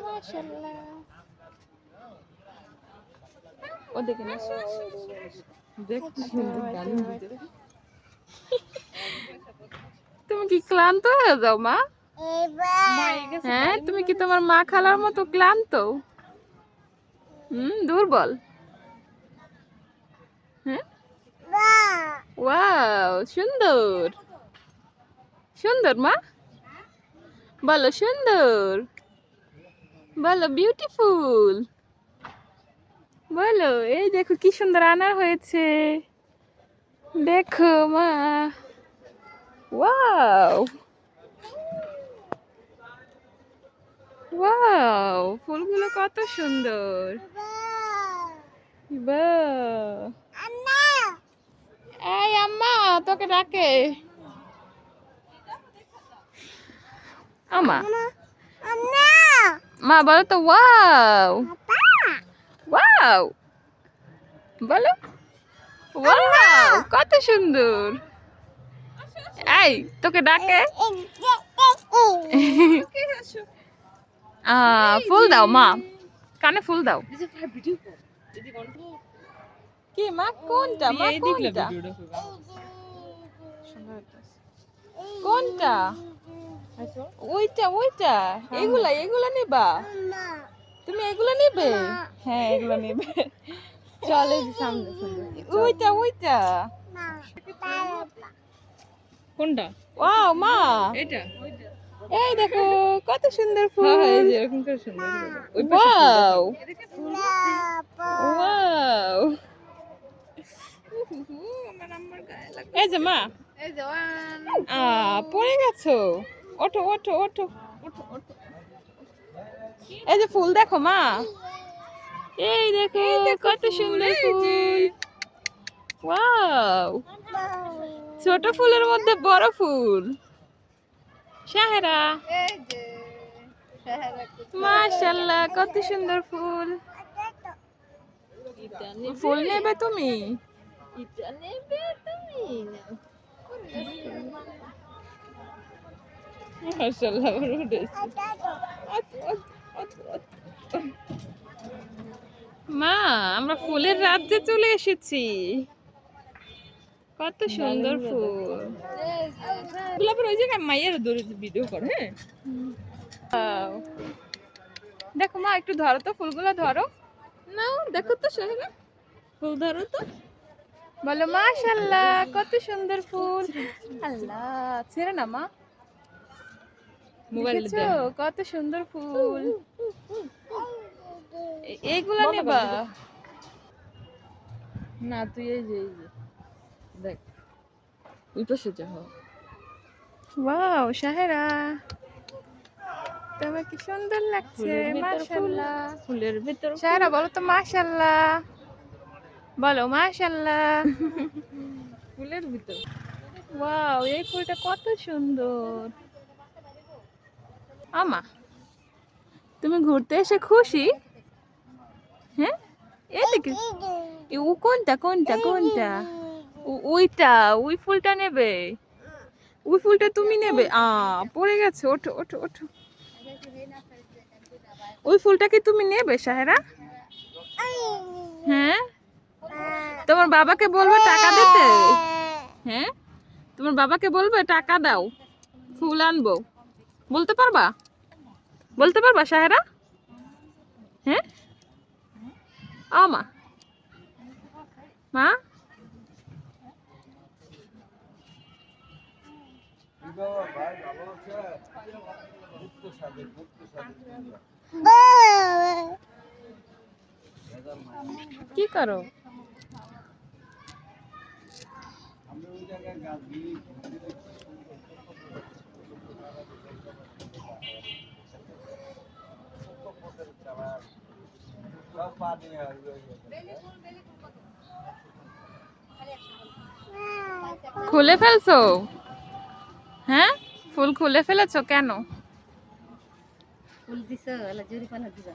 মাশাআল্লাহ ওদিকে না দেখতে সুন্দর গান দিতে। তুমি কি ক্লান্ত হয়ে যাও মা? হ্যাঁ তুমি কি তোমার মা খালার মতো ক্লান্ত? দুর্বল? হ্যাঁ ওয়াও সুন্দর সুন্দর মা বলো সুন্দর বলো বিউটিফুল বলো। এই দেখো কি সুন্দর আনার হয়েছে দেখো মা ওয়াও ওয়াও ফুলগুলো কত সুন্দর। এই আম্মা তোকে ডাকে আমা মা বলো তো ওয়াও ওয়াও বলো ওয়াও কত সুন্দর। এই তোকে ডাকে ফুল দাও মা কানে ফুল দাও। কি মা কোনটা মা কোনটা কোনটা ওইটা ওইটা এগুলা এগুলা নিবা তুমি এগুলা নিবে? হ্যাঁ এগুলা নিবে চলে সামনে ওইটা ওইটা কোনটা? ওয়াও মা এটা এই দেখো কত সুন্দর ফুল। হ্যাঁ এই যে এরকম করে সুন্দর ওয়াও ওয়াও এই যে মা এই যে পড়ে গেছো ওঠো ওঠো ওঠো ওঠো ওঠো। এই যে ফুল দেখো মা এই দেখো কত সুন্দর ফুল ওয়াও ছোট ফুলের মধ্যে বড় ফুল। শাহেরা মাশাআল্লাহ কত সুন্দর ফুল। ফুল নেবে তুমি? মাশাআল্লাহ মা আমরা ফুলের রাজ্যে চলে এসেছি কত সুন্দর ফুল। গোলাপের ওই জায়গায় মাইয়ের দৌড়ে ভিডিও কর। হ্যাঁ দেখো মা একটু ধরো তো ফুলগুলো ধরো নাও দেখো তো সোহেলা ফুল ধরো তো বলো মাশাআল্লাহ কত সুন্দর ফুল। আল্লাহ ছেড়ে না মা মোবাইল কত সুন্দর ফুল এইগুলা নেবা না তুই এই যে দেখ ওই পাশে যা। ওয়াও শাহেরা তোমার কি সুন্দর লাগছে মাশাআল্লাহ। ফুলের ভিতর শাহেরা বলো তো মাশাআল্লাহ বলো মাশাআল্লাহ ফুলের ভিতর। ওয়াও এই ফুলটা কত সুন্দর। আমা তুমি ঘুরতে এসে খুশি? হ্যাঁ এদিকে ও কোনটা কোনটা কোনটা ওইটা ওই ফুলটা নেবে ওই ফুলটা তুমি নেবে পড়ে গেছে ওঠো ওঠো ওঠো। ওই ফুলটা কি তুমি নেবে শাহেরা? হ্যাঁ তোমার বাবাকে বলবে টাকা দিতে। হ্যাঁ তোমার বাবাকে বলবে টাকা দাও ফুল আনবো বলতে পারবা? বলতে পারবা শাহেরা? হ্যাঁ আমা মা কি করো? খুলে ফেলছো? হ্যাঁ ফুল খুলে ফেলেছো কেন? ফুল দিছো জরিমানা দিবা।